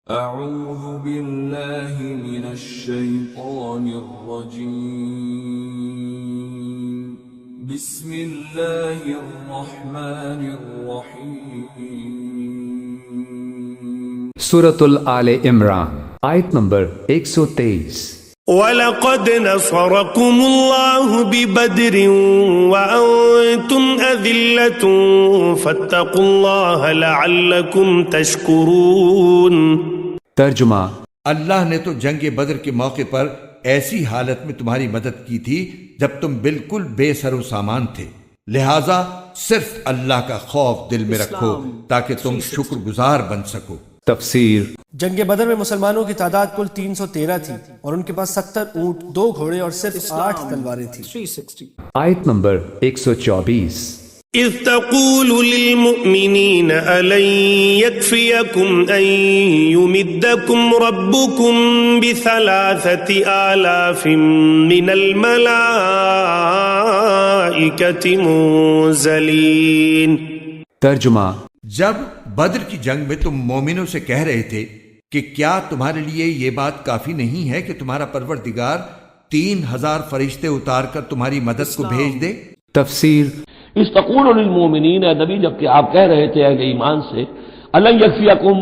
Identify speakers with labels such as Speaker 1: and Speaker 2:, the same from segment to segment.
Speaker 1: أعوذ بالله من الشيطان الرجيم. بسم الله الرحمن الرحيم.
Speaker 2: سورة آل عمران آیت نمبر 123.
Speaker 3: وَلَقَدْ نَصَرَكُمُ اللَّهُ بِبَدْرٍ وَأَنْتُمْ أَذِلَّةٌ فَاتَّقُوا اللَّهَ لَعَلَّكُمْ تَشْكُرُونَ.
Speaker 2: ترجمہ:
Speaker 4: اللہ نے تو جنگ بدر کے موقع پر ایسی حالت میں تمہاری مدد کی تھی جب تم بالکل بے سر و سامان تھے، لہٰذا صرف اللہ کا خوف دل میں رکھو تاکہ تم شکر گزار بن سکو.
Speaker 2: تفسیر:
Speaker 5: جنگ بدر میں مسلمانوں کی تعداد کل 313 تھی اور ان کے پاس 70 اونٹ، 2 گھوڑے اور صرف 8 تلواریں تھیں.
Speaker 2: آیت نمبر 124.
Speaker 3: إِذْ تَقُولُ لِلْمُؤْمِنِينَ أَلَنْ يَكْفِيَكُمْ أَنْ يُمِدَّكُمْ رَبُّكُمْ ب3,000 مِّنَ الْمَلَائِكَةِ مُنزَلِينَ.
Speaker 2: ترجمہ:
Speaker 4: جب بدر کی جنگ میں تم مومنوں سے کہہ رہے تھے کہ کیا تمہارے لیے یہ بات کافی نہیں ہے کہ تمہارا پروردگار 3,000 فرشتے اتار کر تمہاری مدد کو بھیج دے.
Speaker 2: تفسیر:
Speaker 6: اس تقول للمؤمنین، اے نبی جب کہ آپ کہہ رہے تھے اہل ایمان سے، الن یکفیکم،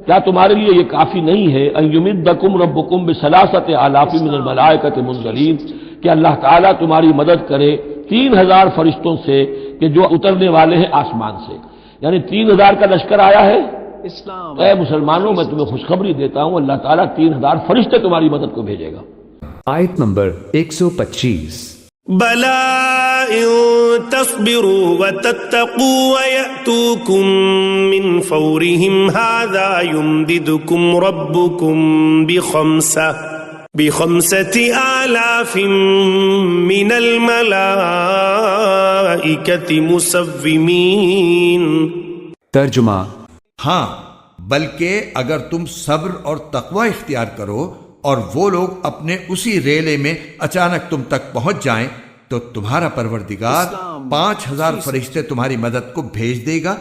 Speaker 6: کیا تمہارے لیے یہ کافی نہیں ہے، ان یمدکم ربکم ب3,000 من الملائکۃ منزلین، کہ اللہ تعالیٰ تمہاری مدد کرے 3,000 فرشتوں سے کہ جو اترنے والے ہیں آسمان سے. یعنی 3,000 کا لشکر آیا ہے. اے مسلمانوں، میں تمہیں خوشخبری دیتا ہوں، اللہ تعالیٰ 3,000 فرشتے تمہاری مدد کو بھیجے گا.
Speaker 2: آیت نمبر 125.
Speaker 3: بَلَىٰ إِن تَصْبِرُوا وَتَتَّقُوا وَيَأْتُوكُم مِّن فَوْرِهِمْ هَٰذَا يُمْدِدْكُمْ رَبُّكُم ب5,000 مِّنَ الْمَلَائِكَةِ مُسَوِّمِينَ.
Speaker 2: ترجمہ:
Speaker 4: ہاں، بلکہ اگر تم صبر اور تقوی اختیار کرو اور وہ لوگ اپنے اسی ریلے میں اچانک تم تک پہنچ جائیں تو تمہارا پروردگار 5,000 فرشتے تمہاری مدد کو بھیج دے گا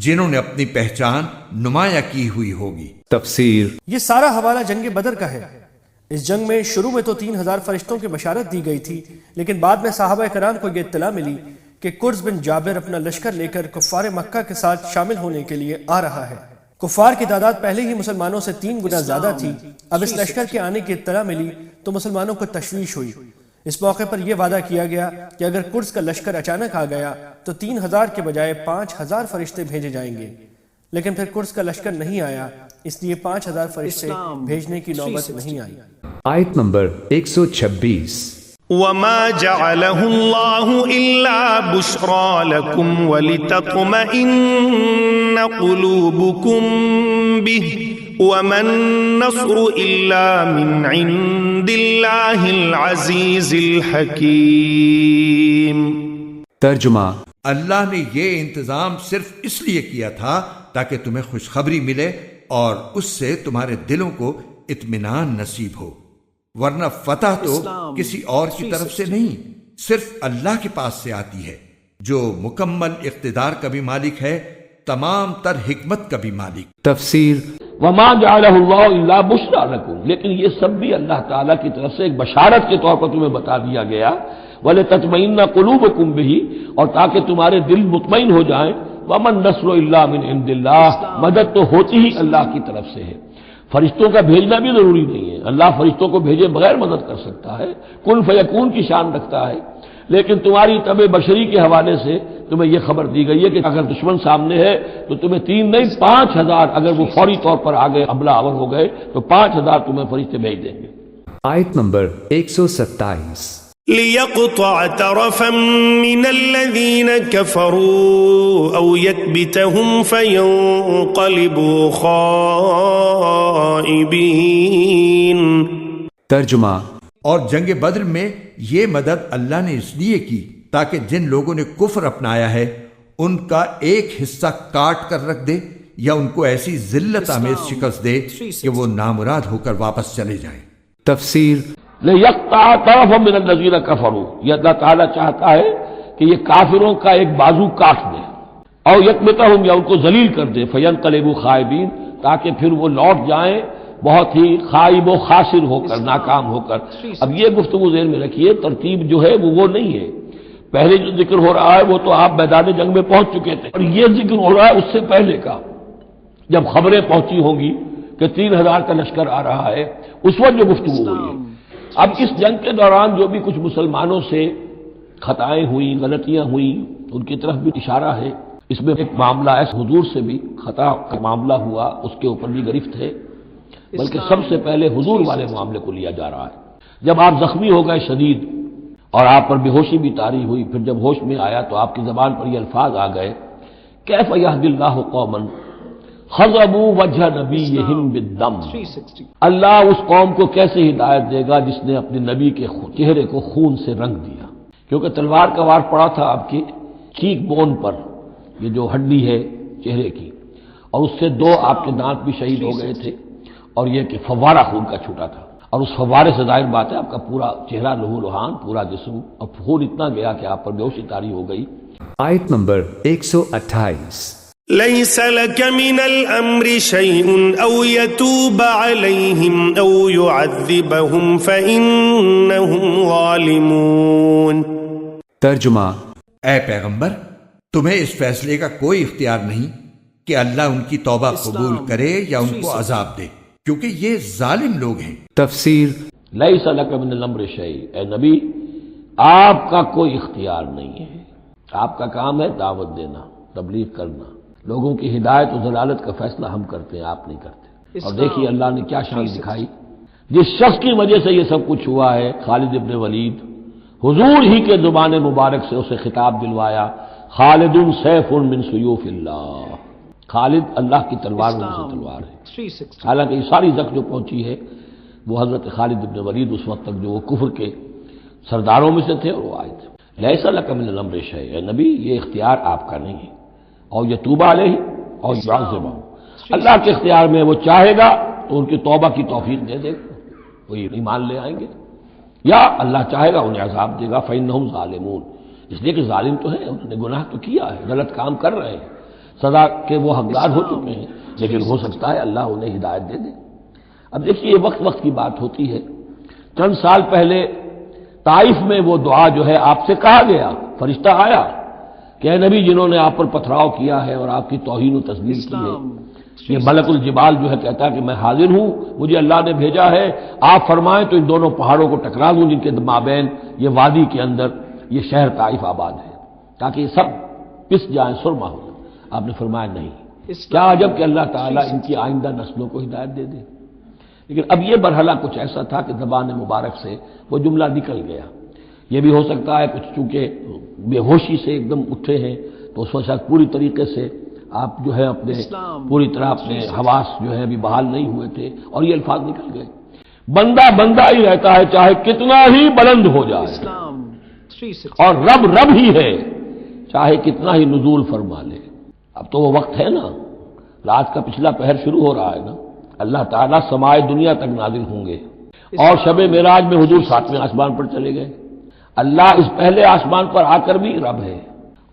Speaker 4: جنہوں نے اپنی پہچان نمایاں کی ہوئی ہوگی.
Speaker 2: تفسیر:
Speaker 5: یہ سارا حوالہ جنگ بدر کا ہے. اس جنگ میں شروع میں تو 3,000 فرشتوں کی بشارت دی گئی تھی، لیکن بعد میں صحابہ کرام کو یہ اطلاع ملی کہ قرظ بن جابر اپنا لشکر لے کر کفار مکہ کے ساتھ شامل ہونے کے لیے آ رہا ہے. کفار کی تعداد پہلے ہی مسلمانوں سے 3 گنا زیادہ تھی. اب اس لشکر کے آنے کی اطلاع ملی تو مسلمانوں کو تشویش ہوئی. اس موقع پر یہ وعدہ کیا گیا کہ اگر قرظ کا لشکر اچانک آ گیا تو 3,000 کے بجائے 5,000 فرشتے بھیجے جائیں گے. لیکن پھر قرظ کا لشکر نہیں آیا، اس لیے 5,000 فرشتے بھیجنے کی نوبت نہیں آئی.
Speaker 2: آیت نمبر 126.
Speaker 3: وَمَا جَعَلَهُ اللَّهُ إِلَّا بُشْرَىٰ لَكُمْ وَلِتَطْمَئِنَّ قُلُوبُكُم بِهِ وَمَا النَّصْرُ إِلَّا مِنْ عِندِ اللَّهِ الْعَزِيزِ الْحَكِيمِ.
Speaker 2: ترجمہ:
Speaker 4: اللہ نے یہ انتظام صرف اس لیے کیا تھا تاکہ تمہیں خوشخبری ملے اور اس سے تمہارے دلوں کو اطمینان نصیب ہو، ورنہ فتح تو کسی اور کی طرف سے نہیں، صرف اللہ کے پاس سے آتی ہے جو مکمل اقتدار کا بھی مالک ہے، تمام تر حکمت کا بھی مالک.
Speaker 2: تفسیر:
Speaker 6: وما جعلہ اللہ الا بشرا لکم، لیکن یہ سب بھی اللہ تعالیٰ کی طرف سے ایک بشارت کے طور پر تمہیں بتا دیا گیا. وَلِتَطْمَئِنَّ قُلُوبُكُم بِهِ، اور تاکہ تمہارے دل مطمئن ہو جائیں. وَمَا النَّصْرُ إِلَّا مِنْ عِندِ اللَّهِ، مدد تو ہوتی ہی اللہ کی طرف سے ہے. فرشتوں کا بھیجنا بھی ضروری نہیں ہے، اللہ فرشتوں کو بھیجے بغیر مدد کر سکتا ہے، کن فیکون کی شان رکھتا ہے. لیکن تمہاری طبع بشری کے حوالے سے تمہیں یہ خبر دی گئی ہے کہ اگر دشمن سامنے ہے تو تمہیں 3 نہیں 5,000، اگر وہ فوری طور پر آگے حملہ آور ہو گئے تو 5,000 تمہیں فرشتے بھیج دیں گے.
Speaker 2: آیت نمبر 127.
Speaker 3: لِيَقْطَعَ طَرَفًا مِّنَ الَّذِينَ كَفَرُوا أَوْ يَكْبِتَهُمْ فَيَنقَلِبُوا خَائِبِينَ.
Speaker 2: ترجمہ:
Speaker 4: اور جنگ بدر میں یہ مدد اللہ نے اس لیے کی تاکہ جن لوگوں نے کفر اپنایا ہے ان کا ایک حصہ کاٹ کر رکھ دے یا ان کو ایسی ذلت آمیز شکست دے کہ وہ نامراد ہو کر واپس چلے جائیں.
Speaker 2: تفسیر:
Speaker 6: لِيَقْطَعَ طَرَفًا مِّنَ الَّذِينَ كَفَرُوا، یہ اللہ تعالیٰ چاہتا ہے کہ یہ کافروں کا ایک بازو کاٹ دے، اور یکبتہم، یا ان کو ذلیل کر دے، فینقلبوا خائبین، تاکہ پھر وہ لوٹ جائیں بہت ہی خائب و خاسر ہو کر، ناکام ہو کر۔ اب یہ گفتگو ذہن میں رکھیے، ترتیب جو ہے وہ نہیں ہے۔ پہلے جو ذکر ہو رہا ہے وہ تو آپ میدان جنگ میں پہنچ چکے تھے، اور یہ ذکر ہو رہا ہے اس سے پہلے کا، جب خبریں پہنچی ہوں گی کہ 3000 کا لشکر آ رہا ہے، اس وقت جو گفتگو ہوئی ہے۔ اب اس جنگ کے دوران جو بھی کچھ مسلمانوں سے خطائیں ہوئیں، غلطیاں ہوئیں، ان کی طرف بھی اشارہ ہے۔ اس میں ایک معاملہ ہے، حضور سے بھی خطا کا معاملہ ہوا، اس کے اوپر بھی گرفت ہے، بلکہ سب سے پہلے حضور والے معاملے کو لیا جا رہا ہے۔ جب آپ زخمی ہو گئے شدید اور آپ پر بے ہوشی بھی طاری ہوئی، پھر جب ہوش میں آیا تو آپ کی زبان پر یہ الفاظ آ گئے، کیف یہدی اللہ قوما خضبوا وجہ نبیہم بالدم، اللہ اس قوم کو کیسے ہدایت دے گا جس نے اپنے نبی کے چہرے کو خون سے رنگ دیا، کیونکہ تلوار کا وار پڑا تھا آپ کی چیک بون پر، یہ جو ہڈی ہے چہرے کی، اور اس سے 2 آپ کے دانت بھی شہید ہو گئے تھے، اور یہ کہ فوارہ خون کا چھوٹا تھا، اور اس فوارے سے ظاہر بات ہے آپ کا پورا چہرہ لہو لہان، پورا جسم، اور خون اتنا گیا کہ آپ پر بے ہوشی طاری ہو گئی۔
Speaker 2: آیت نمبر 128۔
Speaker 3: ليس لك من الأمر شيء أو يتوب عليهم أو يعذبهم فإنهم ظالمون۔
Speaker 2: ترجمہ،
Speaker 4: اے پیغمبر، تمہیں اس فیصلے کا کوئی اختیار نہیں کہ اللہ ان کی توبہ قبول کرے یا ان کو عذاب دے، کیونکہ یہ ظالم لوگ ہیں۔
Speaker 2: تفسیر،
Speaker 6: لیس لک من الامر شیء، اے نبی آپ کا کوئی اختیار نہیں ہے، آپ کا کام ہے دعوت دینا، تبلیغ کرنا، لوگوں کی ہدایت و ضلالت کا فیصلہ ہم کرتے ہیں، آپ نہیں کرتے۔ اور دیکھیے اللہ نے کیا شان دکھائی، جس شخص کی وجہ سے یہ سب کچھ ہوا ہے، خالد ابن ولید، حضور ہی کے زبان مبارک سے اسے خطاب دلوایا، خالد سیف من سیوف اللہ، خالد اللہ کی تلوار میں سے تلوار ہے۔ حالانکہ یہ ساری زخم جو پہنچی ہے وہ حضرت خالد ابن ولید اس وقت تک جو وہ کفر کے سرداروں میں سے تھے اور وہ آئے تھے۔ لیس لک من الامر شیء، اے نبی یہ اختیار آپ کا نہیں ہے، اور یتوب علیہ اور یعذبہ، اللہ کے اختیار میں، وہ چاہے گا تو ان کی توبہ کی توفیق دے دے گا، وہ ایمان لے آئیں گے، یا اللہ چاہے گا انہیں عذاب دے گا، فإنہم ظالمون، اس لیے کہ ظالم تو ہے، انہوں نے گناہ تو کیا ہے، غلط کام کر رہے ہیں، سزا کے وہ حقدار ہو چکے ہیں، لیکن ہو سکتا ہے اللہ انہیں ہدایت دے دے۔ اب دیکھیے یہ وقت کی بات ہوتی ہے، چند سال پہلے طائف میں وہ دعا جو ہے آپ سے کہا گیا، فرشتہ آیا کہ اے نبی جنہوں نے آپ پر پتھراؤ کیا ہے اور آپ کی توہین و تذلیل کی ہے، یہ ملک الجبال جو ہے کہتا ہے کہ میں حاضر ہوں، مجھے اللہ نے بھیجا ہے، آپ فرمائیں تو ان دونوں پہاڑوں کو ٹکرا دوں جن کے مابین یہ وادی کے اندر یہ شہر طائف آباد ہے، تاکہ یہ سب پس جائیں، سرما ہو۔ آپ نے فرمایا نہیں، کیا عجب کہ اللہ تعالیٰ ان کی آئندہ نسلوں کو ہدایت دے دے۔ لیکن اب یہ مرحلہ کچھ ایسا تھا کہ زبان مبارک سے وہ جملہ نکل گیا۔ یہ بھی ہو سکتا ہے کچھ چونکہ بے ہوشی سے ایک دم اٹھے ہیں تو اس وقت پوری طریقے سے آپ جو ہے اپنے پوری طرح اپنے حواس جو ہے ابھی بحال نہیں ہوئے تھے اور یہ الفاظ نکل گئے۔ بندہ بندہ ہی رہتا ہے چاہے کتنا ہی بلند ہو جائے، اور رب رب ہی ہے چاہے کتنا ہی نزول فرما لے۔ اب تو وہ وقت ہے نا، رات کا پچھلا پہر شروع ہو رہا ہے نا، اللہ تعالیٰ سمائے دنیا تک نازل ہوں گے، اور شب معراج میں حضور 7ویں آسمان پر چلے گئے۔ اللہ اس پہلے آسمان پر آ کر بھی رب ہے،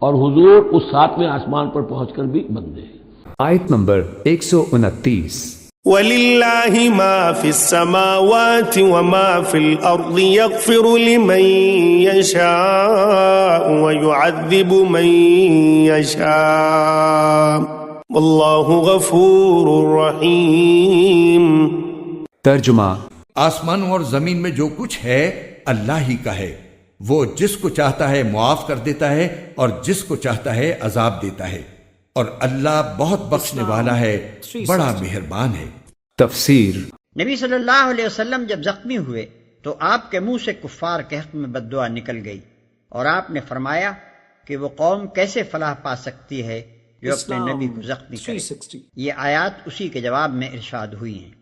Speaker 6: اور حضور اس 7ویں آسمان پر پہنچ کر بھی بندے ہیں۔
Speaker 2: آیت نمبر 129۔
Speaker 3: وَلِلَّهِ مَا فِي السَّمَاوَاتِ وَمَا فِي الْأَرْضِ يَغْفِرُ لِمَن يَشَاءُ وَيُعَذِّبُ مَن يَشَاءُ وَاللَّهُ غَفُورٌ رَّحِيمٌ۔
Speaker 4: ترجمہ، آسمانوں اور زمین میں جو کچھ ہے اللہ ہی کا ہے، وہ جس کو چاہتا ہے معاف کر دیتا ہے اور جس کو چاہتا ہے عذاب دیتا ہے، اور اللہ بہت بخشنے والا ہے، بڑا مہربان ہے۔
Speaker 2: تفسیر،
Speaker 7: نبی صلی اللہ علیہ وسلم جب زخمی ہوئے تو آپ کے منہ سے کفار کے حق میں بد دعا نکل گئی، اور آپ نے فرمایا کہ وہ قوم کیسے فلاح پا سکتی ہے جو اپنے نبی کو زخمی کرے۔ یہ آیات اسی کے جواب میں ارشاد ہوئی ہیں۔